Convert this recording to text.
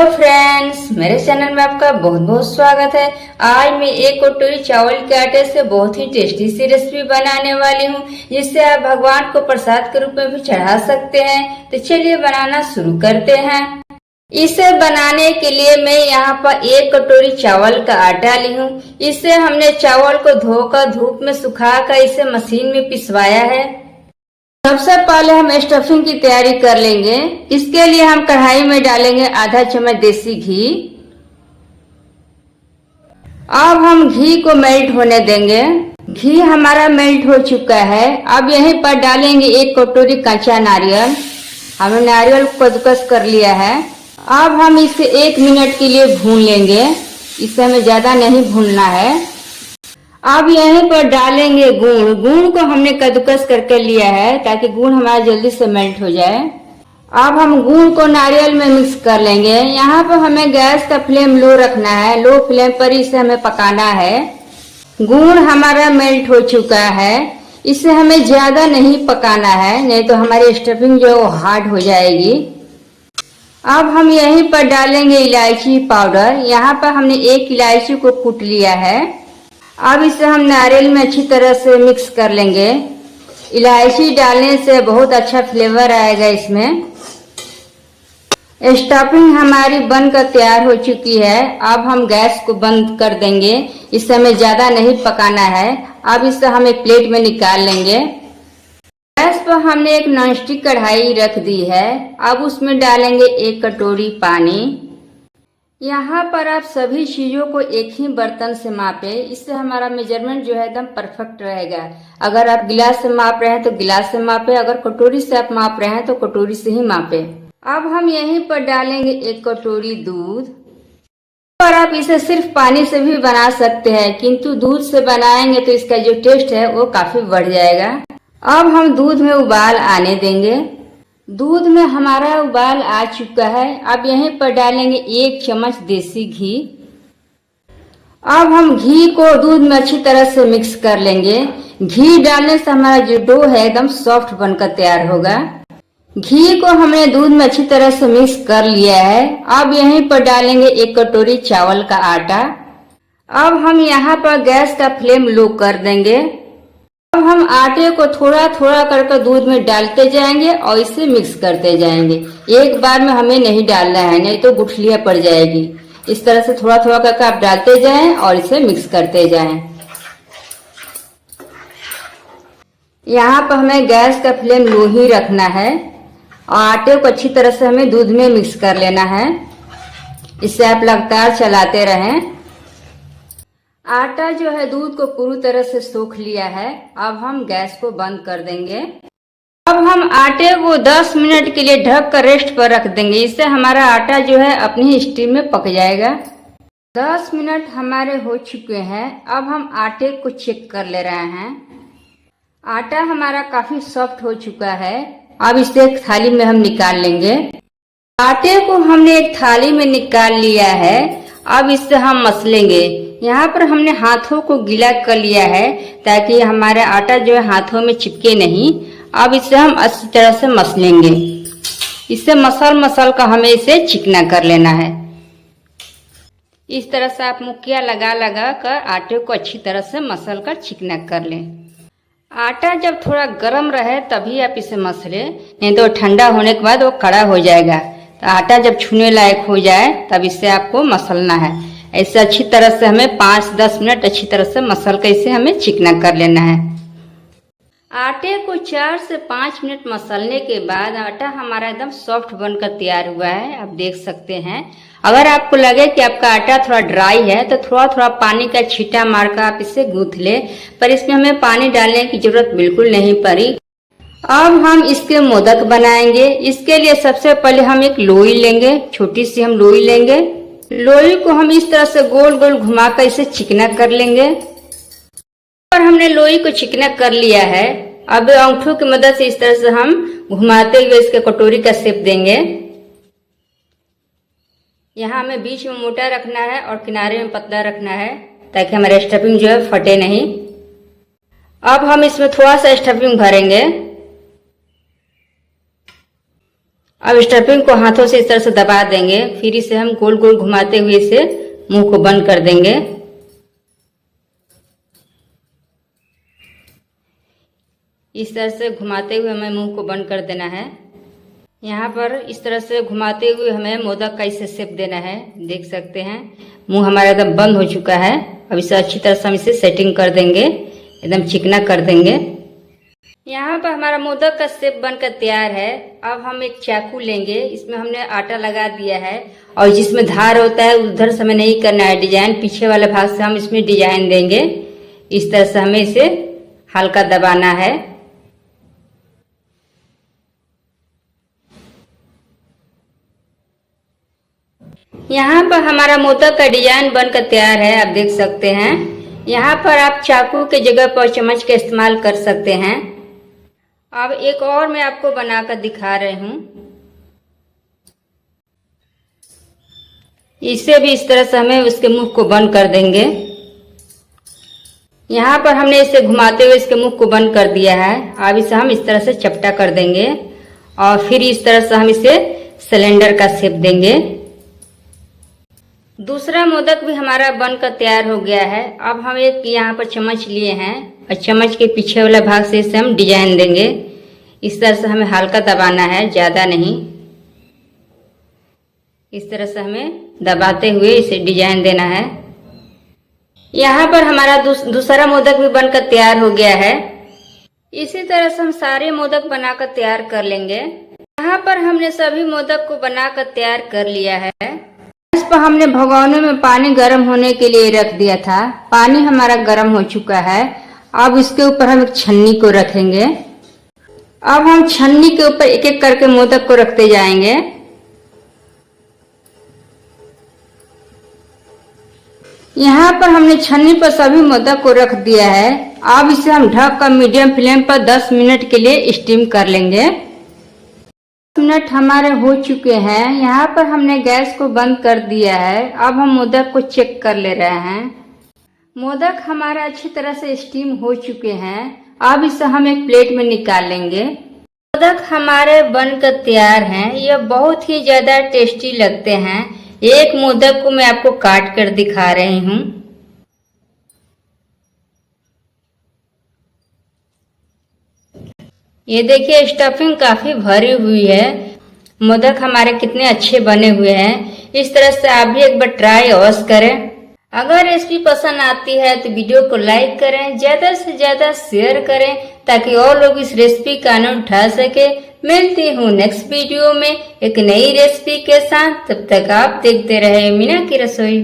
Friends, मेरे channel में आपका बहुत बहुत स्वागत है। आज मैं एक कटोरी चावल के आटे से बहुत ही टेस्टी सी रेसिपी बनाने वाली हूँ, जिससे आप भगवान को प्रसाद के रूप में भी चढ़ा सकते हैं। तो चलिए बनाना शुरू करते हैं। इसे बनाने के लिए मैं यहाँ पर एक कटोरी चावल का आटा ली हूँ। इसे हमने चावल को धोकर धूप में सुखाकर इसे मशीन में पिसवाया है। सबसे पहले हम स्टफिंग की तैयारी कर लेंगे। इसके लिए हम कढ़ाई में डालेंगे आधा चम्मच देसी घी। अब हम घी को मेल्ट होने देंगे। घी हमारा मेल्ट हो चुका है। अब यहीं पर डालेंगे एक कटोरी कच्चा नारियल। हमने नारियल को कद्दूकस कर लिया है। अब हम इसे 1 मिनट के लिए भून लेंगे। इसे हमें ज्यादा नहीं भूनना है। अब यहीं पर डालेंगे गुड़। गुड़ को हमने कद्दूकस करके लिया है ताकि गुड़ हमारा जल्दी से मेल्ट हो जाए। अब हम गुड़ को नारियल में मिक्स कर लेंगे। यहाँ पर हमें गैस का फ्लेम लो रखना है। लो फ्लेम पर इसे हमें पकाना है। गुड़ हमारा मेल्ट हो चुका है। इसे हमें ज्यादा नहीं पकाना है, नहीं तो हमारी स्टफिंग जो है वो हार्ड हो जाएगी। अब हम यहीं पर डालेंगे इलायची पाउडर। यहाँ पर हमने एक इलायची को कूट लिया है। अब इसे हम नारियल में अच्छी तरह से मिक्स कर लेंगे। इलायची डालने से बहुत अच्छा फ्लेवर आएगा इसमें। स्टफिंग हमारी बनकर तैयार हो चुकी है। अब हम गैस को बंद कर देंगे। इसे हमें ज्यादा नहीं पकाना है। अब इसे हम एक प्लेट में निकाल लेंगे। गैस पर हमने एक नॉनस्टिक कढ़ाई रख दी है। अब उसमें डालेंगे 1 कटोरी पानी। यहाँ पर आप सभी चीजों को एक ही बर्तन से मापे। इससे हमारा मेजरमेंट जो है एकदम परफेक्ट रहेगा। अगर आप गिलास से माप रहे हैं तो गिलास से मापे, अगर कटोरी से आप माप रहे हैं तो कटोरी से ही मापे। अब हम यहीं पर डालेंगे 1 कटोरी दूध। और आप इसे सिर्फ पानी से भी बना सकते हैं, किंतु दूध से बनाएंगे तो इसका जो टेस्ट है वो काफी बढ़ जाएगा। अब हम दूध में उबाल आने देंगे। दूध में हमारा उबाल आ चुका है। अब यहीं पर डालेंगे 1 चम्मच देसी घी। अब हम घी को दूध में अच्छी तरह से मिक्स कर लेंगे। घी डालने से हमारा जो डो है एकदम सॉफ्ट बनकर तैयार होगा। घी को हमने दूध में अच्छी तरह से मिक्स कर लिया है। अब यहीं पर डालेंगे 1 कटोरी चावल का आटा। अब हम यहाँ पर गैस का फ्लेम लो कर देंगे। अब हम आटे को थोड़ा थोड़ा करके दूध में डालते जाएंगे और इसे मिक्स करते जाएंगे। एक बार में हमें नहीं डालना है, नहीं तो गुठलियां पड़ जाएगी। इस तरह से थोड़ा थोड़ा करके आप डालते जाएं और इसे मिक्स करते जाएं। यहाँ पर हमें गैस का फ्लेम लो ही रखना है और आटे को अच्छी तरह से हमें दूध में मिक्स कर लेना है। इसे आप लगातार चलाते रहें। आटा जो है दूध को पूरी तरह से सोख लिया है। अब हम गैस को बंद कर देंगे। अब हम आटे को 10 मिनट के लिए ढक कर रेस्ट पर रख देंगे। इससे हमारा आटा जो है अपनी स्टीम में पक जाएगा। 10 मिनट हमारे हो चुके हैं। अब हम आटे को चेक कर ले रहे हैं। आटा हमारा काफी सॉफ्ट हो चुका है। अब इसे एक थाली में हम निकाल लेंगे। आटे को हमने एक थाली में निकाल लिया है। अब इससे हम मसलेंगे। यहाँ पर हमने हाथों को गीला कर लिया है ताकि हमारा आटा जो है हाथों में चिपके नहीं। अब इसे हम अच्छी तरह से मसलेंगे। इसे मसल का हमें इसे चिकना कर लेना है। इस तरह से आप मुक्किया लगा लगा कर आटे को अच्छी तरह से मसल कर चिकना कर लें। आटा जब थोड़ा गर्म रहे तभी आप इसे मसले, नहीं तो ठंडा होने के बाद वो कड़ा हो जाएगा। तो आटा जब छूने लायक हो जाए तब इसे आपको मसलना है। ऐसे अच्छी तरह से हमें 5-10 मिनट अच्छी तरह से मसल कर इसे हमें चिकना कर लेना है। आटे को 4 से 5 मिनट मसलने के बाद आटा हमारा एकदम सॉफ्ट बनकर तैयार हुआ है। आप देख सकते हैं। अगर आपको लगे कि आपका आटा थोड़ा ड्राई है तो थोड़ा थोड़ा पानी का छींटा मारकर आप इसे गूंथ ले, पर इसमें हमें पानी डालने की जरूरत बिल्कुल नहीं पड़ी। अब हम इसके मोदक बनाएंगे। इसके लिए सबसे पहले हम एक लोई लेंगे। छोटी सी हम लोई लेंगे। लोई को हम इस तरह से गोल गोल घुमाकर इसे चिकना कर लेंगे। और हमने लोई को चिकना कर लिया है। अब अंगूठों की मदद से इस तरह से हम घुमाते हुए इसके कटोरी का शेप देंगे। यहाँ हमें बीच में मोटा रखना है और किनारे में पतला रखना है ताकि हमारा स्टफिंग जो है फटे नहीं। अब हम इसमें थोड़ा सा स्टफिंग भरेंगे। अब स्टफिंग को हाथों से इस तरह से दबा देंगे, फिर इसे हम गोल गोल घुमाते हुए इसे मुंह को बंद कर देंगे। इस तरह से घुमाते हुए हमें मुंह को बंद कर देना है। यहाँ पर इस तरह से घुमाते हुए हमें मोदक का इसे शेप देना है। देख सकते हैं मुंह हमारा एकदम बंद हो चुका है। अब इसे अच्छी तरह से हम इसे सेटिंग कर देंगे, एकदम चिकना कर देंगे। यहाँ पर हमारा मोदक का शेप बनकर तैयार है। अब हम एक चाकू लेंगे, इसमें हमने आटा लगा दिया है और जिसमें धार होता है उधर से हमें नहीं करना है डिजाइन, पीछे वाले भाग से हम इसमें डिजाइन देंगे। इस तरह से हमें इसे हल्का दबाना है। यहाँ पर हमारा मोदक का डिजाइन बनकर तैयार है, आप देख सकते हैं। यहाँ पर आप चाकू के जगह पर चम्मच का इस्तेमाल कर सकते हैं। अब एक और मैं आपको बनाकर दिखा रही हूँ। इसे भी इस तरह से हमें उसके मुख को बंद कर देंगे। यहाँ पर हमने इसे घुमाते हुए इसके मुख को बंद कर दिया है। अब इसे हम इस तरह से चपटा कर देंगे और फिर इस तरह से हम इसे सिलेंडर का शेप देंगे। दूसरा मोदक भी हमारा बनकर तैयार हो गया है। अब हम एक यहाँ पर चम्मच लिए हैं और चम्मच के पीछे वाला भाग से इसे हम डिजाइन देंगे। इस तरह से हमें हल्का दबाना है, ज्यादा नहीं। इस तरह से हमें दबाते हुए इसे डिजाइन देना है। यहाँ पर हमारा दूसरा मोदक भी बनकर तैयार हो गया है। इसी तरह से हम सारे मोदक बनाकर तैयार कर लेंगे। यहाँ पर हमने सभी मोदक को बनाकर तैयार कर लिया है। गैस पर हमने भगोने में पानी गर्म होने के लिए रख दिया था। पानी हमारा गर्म हो चुका है। अब इसके ऊपर हम एक छन्नी को रखेंगे। अब हम छन्नी के ऊपर एक एक करके मोदक को रखते जाएंगे। यहाँ पर हमने छन्नी पर सभी मोदक को रख दिया है। अब इसे हम ढक कर मीडियम फ्लेम पर 10 मिनट के लिए स्टीम कर लेंगे। 10 मिनट हमारे हो चुके हैं। यहाँ पर हमने गैस को बंद कर दिया है। अब हम मोदक को चेक कर ले रहे हैं। मोदक हमारा अच्छी तरह से स्टीम हो चुके हैं। अब इसे हम एक प्लेट में निकाल लेंगे। मोदक हमारे बनकर तैयार हैं। यह बहुत ही ज्यादा टेस्टी लगते हैं। एक मोदक को मैं आपको काट कर दिखा रही हूँ। ये देखिए स्टफिंग काफी भरी हुई है। मोदक हमारे कितने अच्छे बने हुए हैं। इस तरह से आप भी एक बार ट्राई अवश्य करें। अगर रेसिपी पसंद आती है तो वीडियो को लाइक करें, ज्यादा से ज्यादा शेयर करें ताकि और लोग इस रेसिपी का आनंद उठा सके। मिलती हूँ नेक्स्ट वीडियो में एक नई रेसिपी के साथ। तब तक आप देखते रहे मीना की रसोई।